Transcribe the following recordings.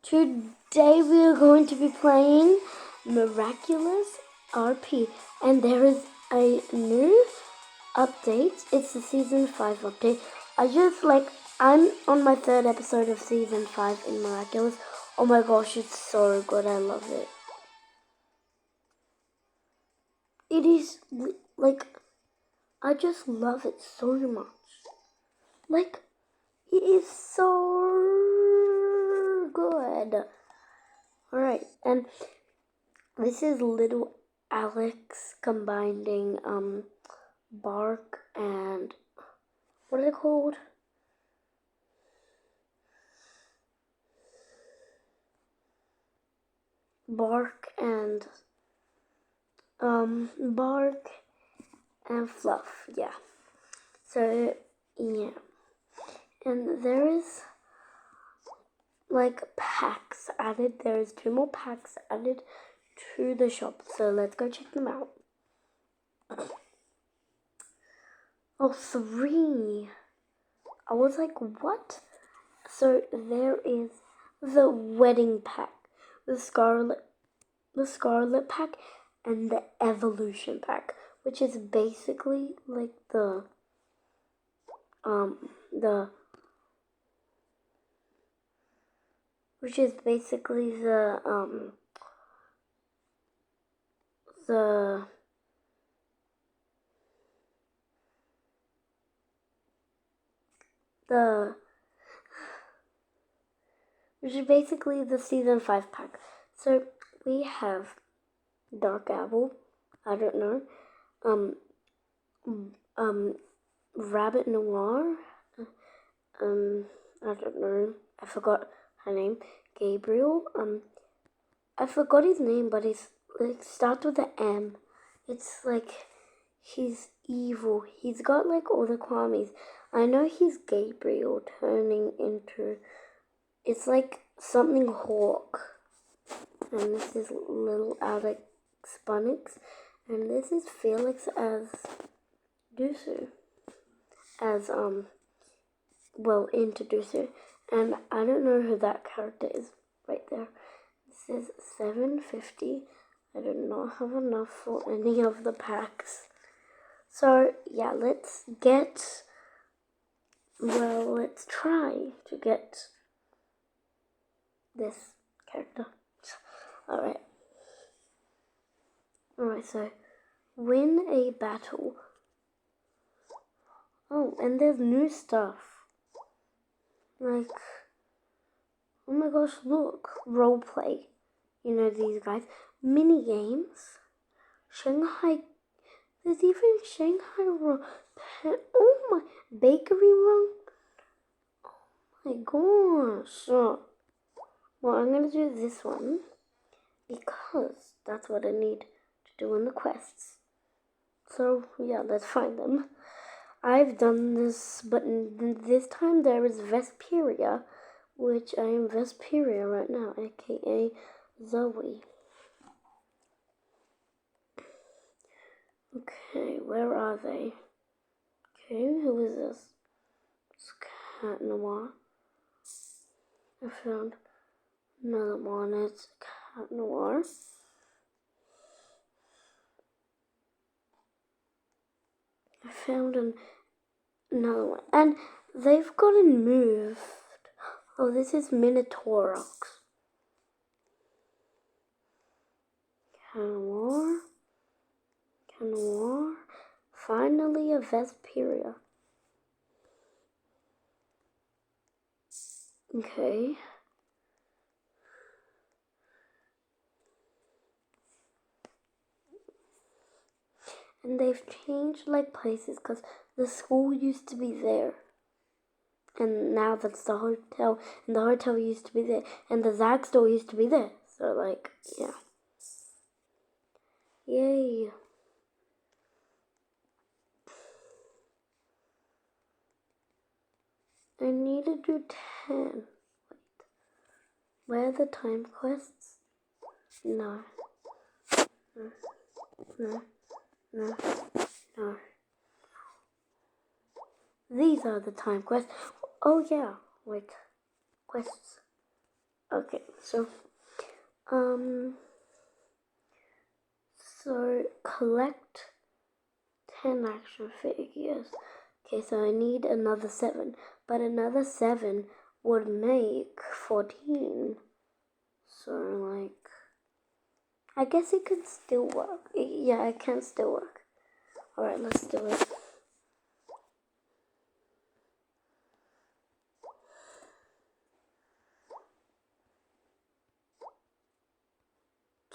Today we are going to be playing Miraculous RP, and there is a new update. It's the season 5 update. I'm on my 3rd episode of season 5 in Miraculous. Oh my gosh, it's so good. I love it. It is I just love it so much. It is so good. Alright, and this is little Alex combining bark and what are they called? Bark and fluff, yeah. So yeah. And there is packs added. There's 2 more packs added to the shop. So let's go check them out. Oh, 3. I was like, what? So there is the wedding pack, the scarlet pack, and the evolution pack, which is basically like the which is basically the which is basically the season 5 pack. So we have Dark Apple, I don't know, Rabbit Noir, I don't know, I forgot her name, Gabriel, I forgot his name, but it's starts with an M. It's he's evil. He's got all the Kwamis. I know he's Gabriel turning into, it's something hawk. And this is little Alex Bunnix. And this is Felix as Dusu. As, introducer. And I don't know who that character is right there. This is 750. I do not have enough for any of the packs. So, yeah, let's try to get this character. Alright, so win a battle. Oh, and there's new stuff. Oh my gosh, look. Roleplay. You know these guys. Mini games. Shanghai. There's even Shanghai run. Oh my. Bakery run. Oh my gosh. Well, I'm going to do this one because that's what I need to do in the quests. So, yeah, let's find them. I've done this, but this time there is Vesperia, which I am Vesperia right now, aka Zoe. Okay, where are they? Okay, who is this? It's Cat Noir. I found another one, it's Cat Noir. I found another one, and they've gotten moved. Oh, this is Minotaurus. Cat Noir. Finally a Vesperia. Okay. And they've changed places because the school used to be there. And now that's the hotel. And the hotel used to be there. And the Zag store used to be there. So yeah. Yay. I need to do 10. Wait. Where are the time quests? No. These are the time quests. Oh yeah. Wait. Quests. Okay, so collect 10 action figures. Okay, so I need another 7, but another 7 would make 14. So like, I guess it can still work. Yeah, it can still work. Alright, let's do it.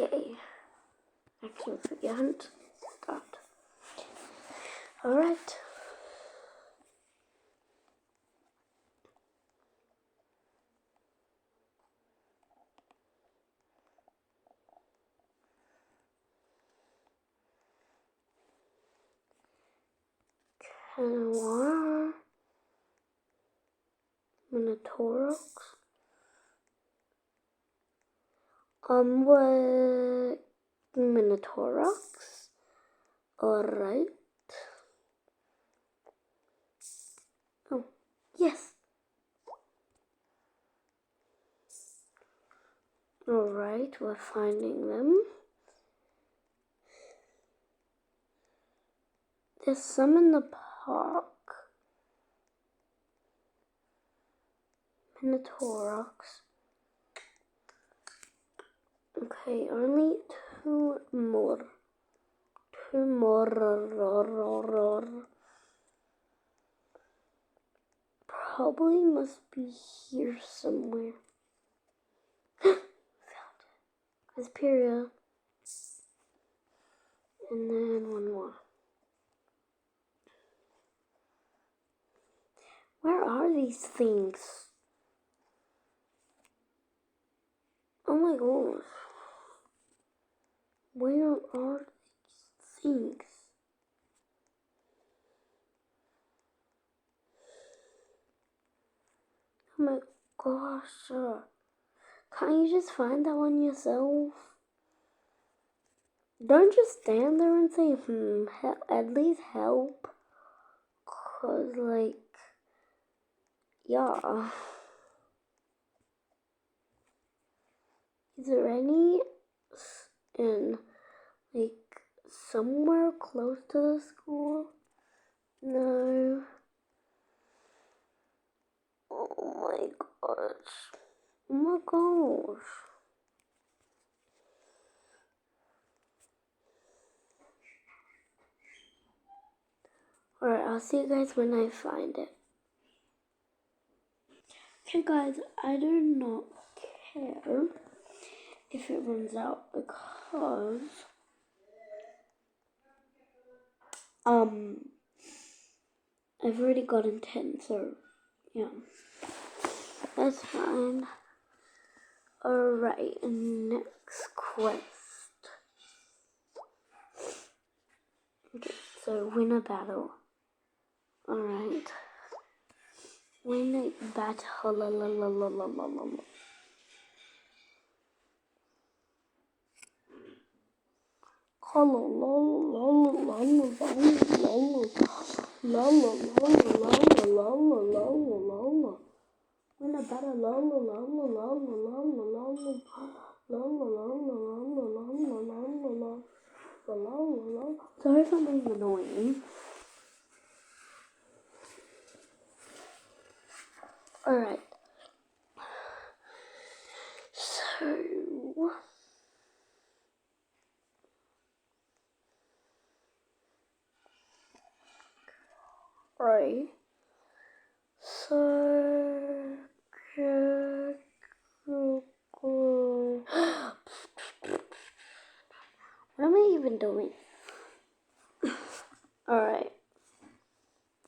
Okay. Action figure hunt. Start. Alright. Canoir. Minotaurus. What? Minotaurus. Alright. Oh, yes. Alright, we're finding them. There's some in the park. Minotaurus. Okay, only 2 more. 2 more. Probably must be here somewhere. Found it. Asperia. And then 1 more. Where are these things? Oh my gosh. Where are these things? Oh my gosh. Can't you just find that one yourself? Don't just stand there and say, at least help. Cause like, yeah. Is there any in like somewhere close to the school? No. Oh my gosh. Oh my gosh. Alright, I'll see you guys when I find it. Okay guys, I do not care if it runs out because I've already gotten 10, so yeah. That's fine. Alright, next quest. Okay, so win a battle. Alright. Win a battle. La, la, la, la, la, la, la. Win a battle. Sorry if I'm being annoying. Alright. So right. So what am I even doing? Alright.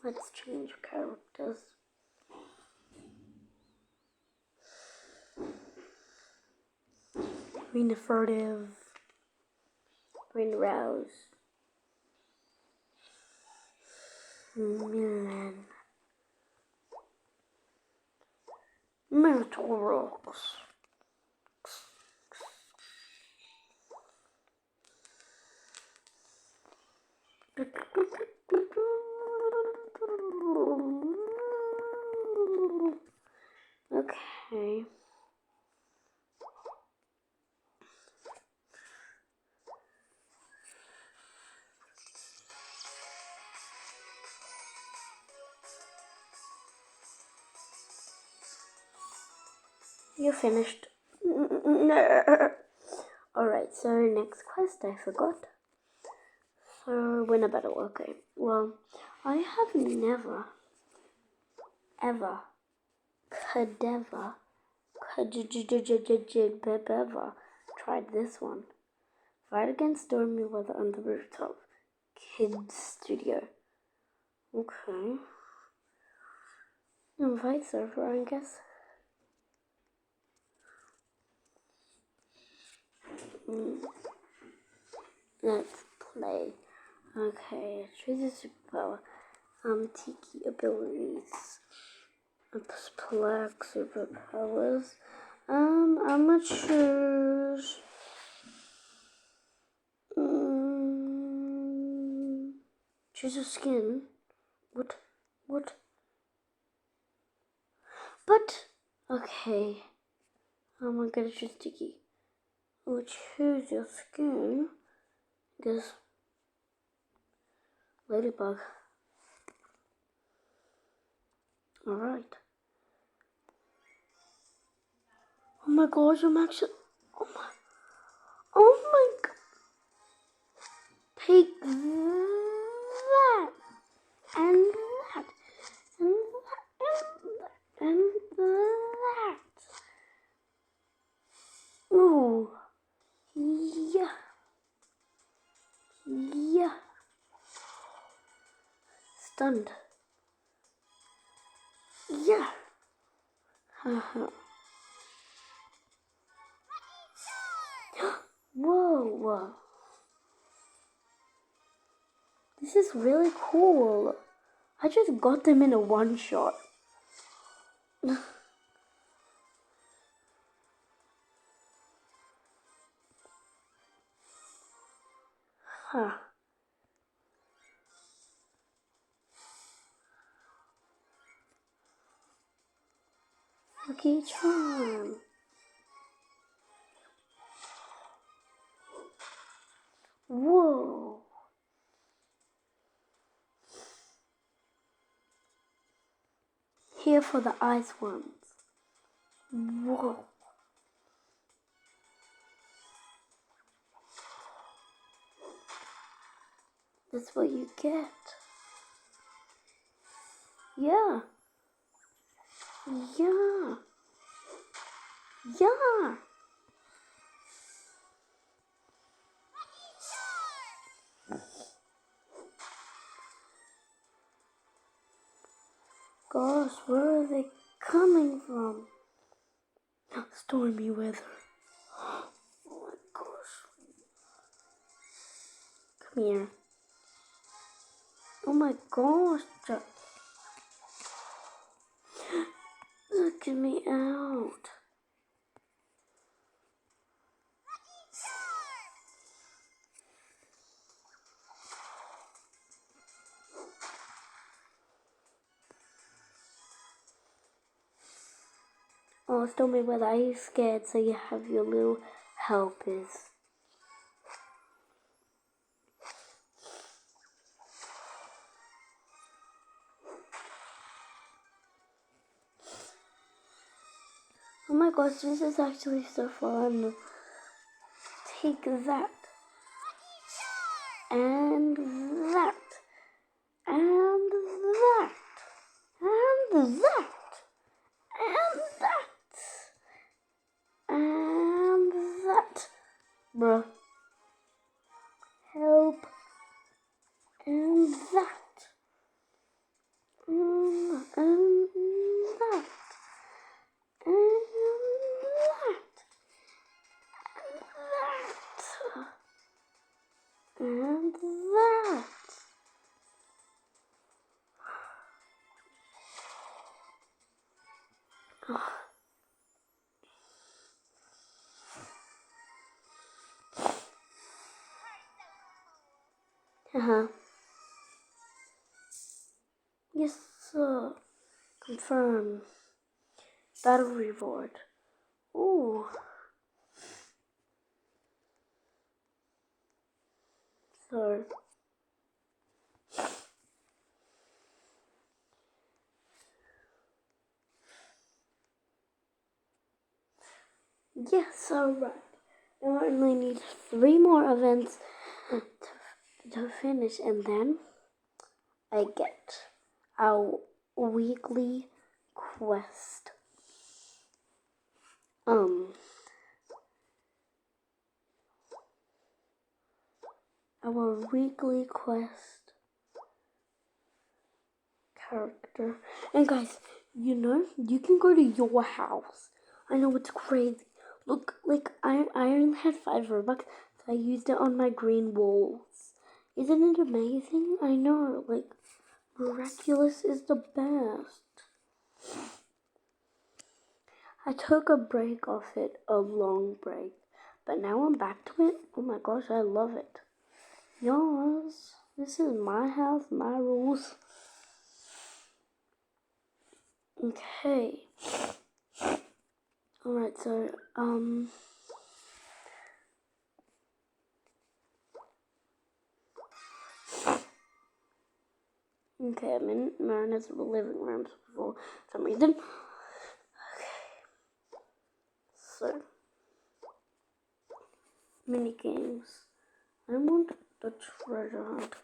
Let's change characters. Green furtive. Green rouse. Milan. Miraculous. Okay. You're finished. No. Alright, so next quest, I forgot. So, win a battle, okay. Well, I have never, ever, ever tried this one. Fight against stormy weather on the rooftop. Kids Studio. Okay. Invite server, I guess. Let's play. Okay, choose a superpower. Tiki abilities. Black superpowers. I'm gonna choose. Choose a skin. What? But okay. I'm gonna choose Tiki. We'll choose your skin. Guess Ladybug. Alright. Oh my gosh, I'm actually. Oh my god. Take that. And that. And that. And that. Ooh. Yeah. Yeah. Stunned. Yeah. Haha. Whoa. This is really cool. I just got them in a one shot. Huh. Lucky charm. Whoa. Here for the ice ones. Whoa. That's what you get. Yeah. Yeah. Yeah. Gosh, where are they coming from? Stormy weather. Oh my gosh. Come here. Oh my gosh. Look at me out. Oh, stormy weather, are you scared? So you have your little helpers. Oh my gosh, this is actually so fun. Take that. And that. And that. And that. And that. And that. Bruh. Help. And that. And that. And that. And that. Yes, sir. Confirm. Battle reward. Ooh. So. Yes, alright. Now I only need 3 more events to finish, and then I get our weekly quest. Our weekly quest character. And guys, you can go to your house. I know it's crazy. Look, like I only had 5 Robux, so I used it on my green walls. Isn't it amazing? I know, like Miraculous is the best. I took a break off it, a long break, but now I'm back to it. Oh my gosh, I love it. Yours. This is my house, my rules. Okay. Alright, so, okay, I'm in Marina's living room for some reason. Okay. So, mini games. I want the treasure hunt.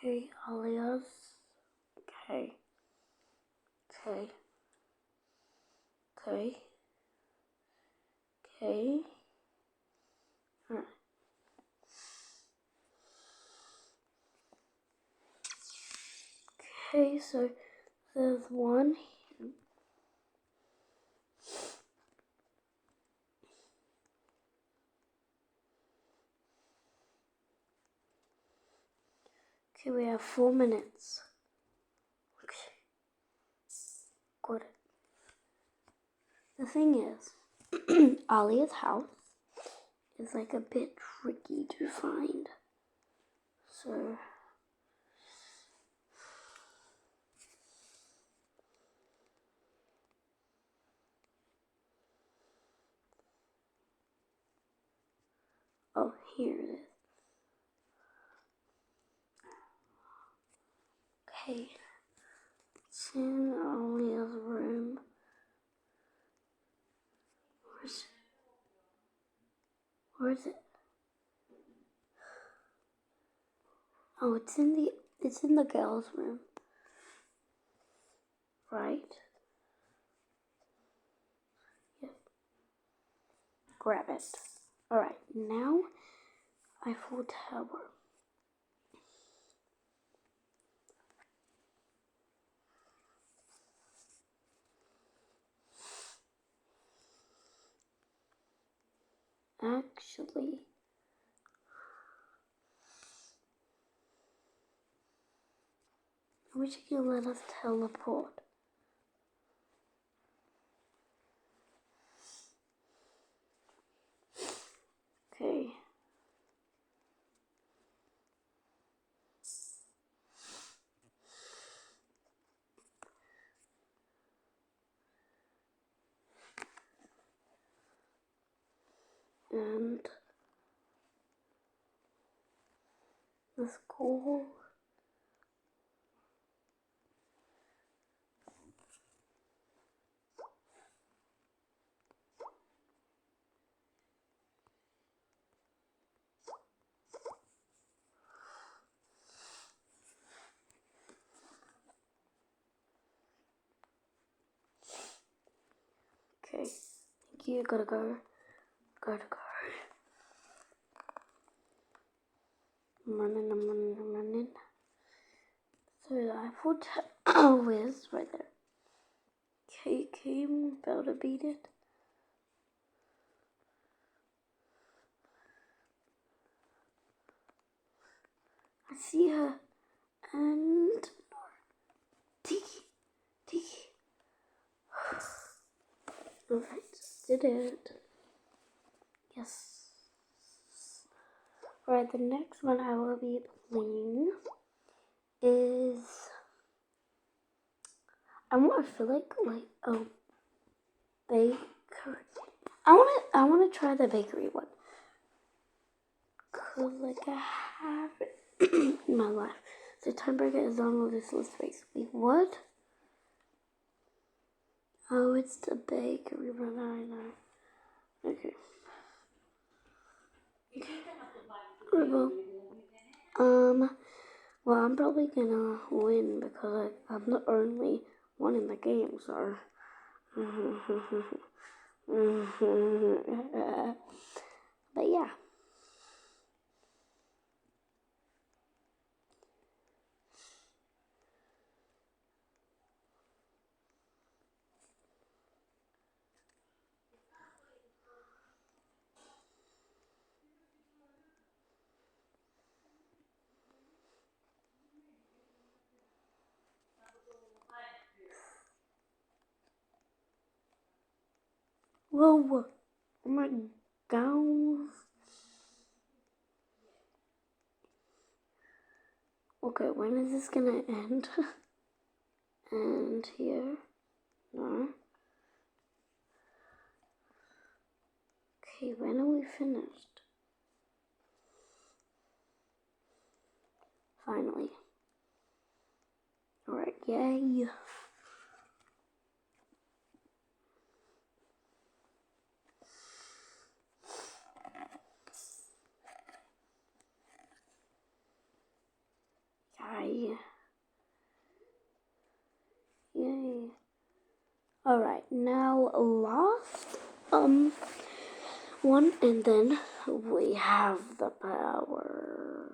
Okay, alias. Okay. Okay. Okay. Okay. Alright. Okay, so there's one here. Okay, we have 4 minutes. Okay. Got it. The thing is, Alia's house is like a bit tricky to find. So, oh, here it is. Okay, it's in Alia's room. Where is it? Oh, it's in the girls' room. Right? Yep. Grab it. Alright, now Eiffel Tower. Actually, I wish you could let us teleport. Okay. And the school. Okay. Thank you. Gotta go. Gotta go. I'm running. So the Eiffel Tower is right there. Okay, came about to beat it. I see her. And Tiki. Alright, did it. Yes. Alright, the next one I will be playing is I feel like a bakery. I wanna try the bakery one. Cause like I have it in my life. So Timebreaker is on all this list space. Wait, what? Oh, it's the bakery, but I know. Okay. Well, well, I'm probably gonna win because I'm the only one in the game, so. But yeah. Whoa, oh my god. Okay, when is this gonna end? And here, no. Okay, when are we finished? Finally. Alright, yay. Yay. Yay. Alright, now last one, and then we have the power.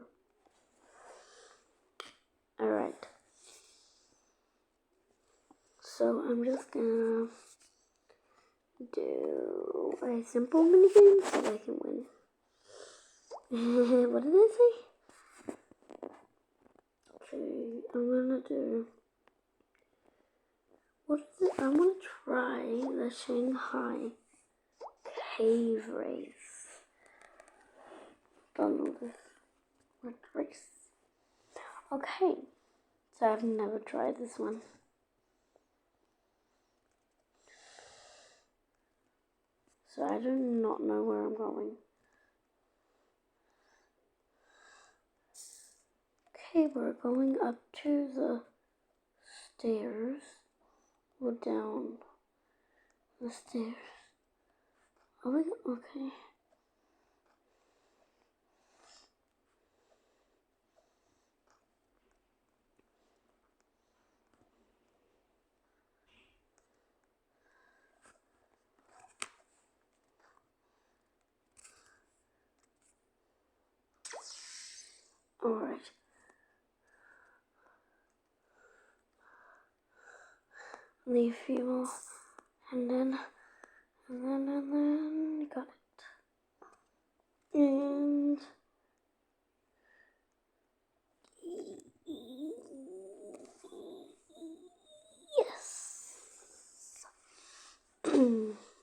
Alright. So I'm just gonna do a simple minigame so I can win. What did I say? Okay, I'm gonna do. What is it? I'm gonna try the Shanghai cave race. Don't know this. What race? Okay, so I've never tried this one. So I do not know where I'm going. Okay, we're going up to the stairs. Or down the stairs. Are we okay? Alright. Leave few more. And then got it. And yes.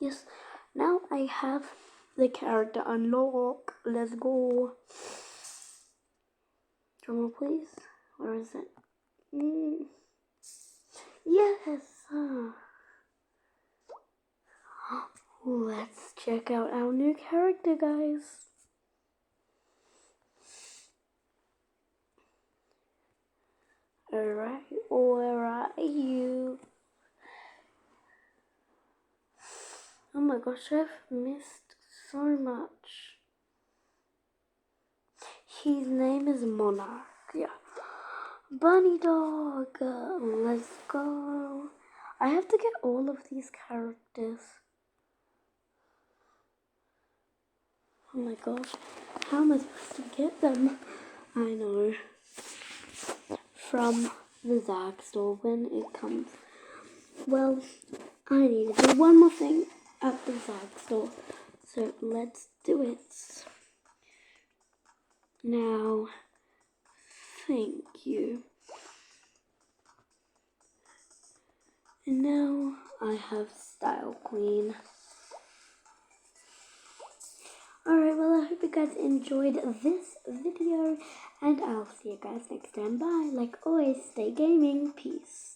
Yes. Now I have the character unlock. Let's go. Drumroll, please. Where is it? Yes. Let's check out our new character, guys. Alright, where are you? Oh my gosh, I've missed so much. His name is Monarch. Yeah. Bunny Dog. Let's go. I have to get all of these characters. Oh my gosh. How am I supposed to get them? I know. From the Zag store when it comes. Well, I need to do one more thing at the Zag store. So let's do it. Now, thank you. And now I have Style Queen. Alright, well, I hope you guys enjoyed this video, and I'll see you guys next time. Bye. Like always, stay gaming. Peace.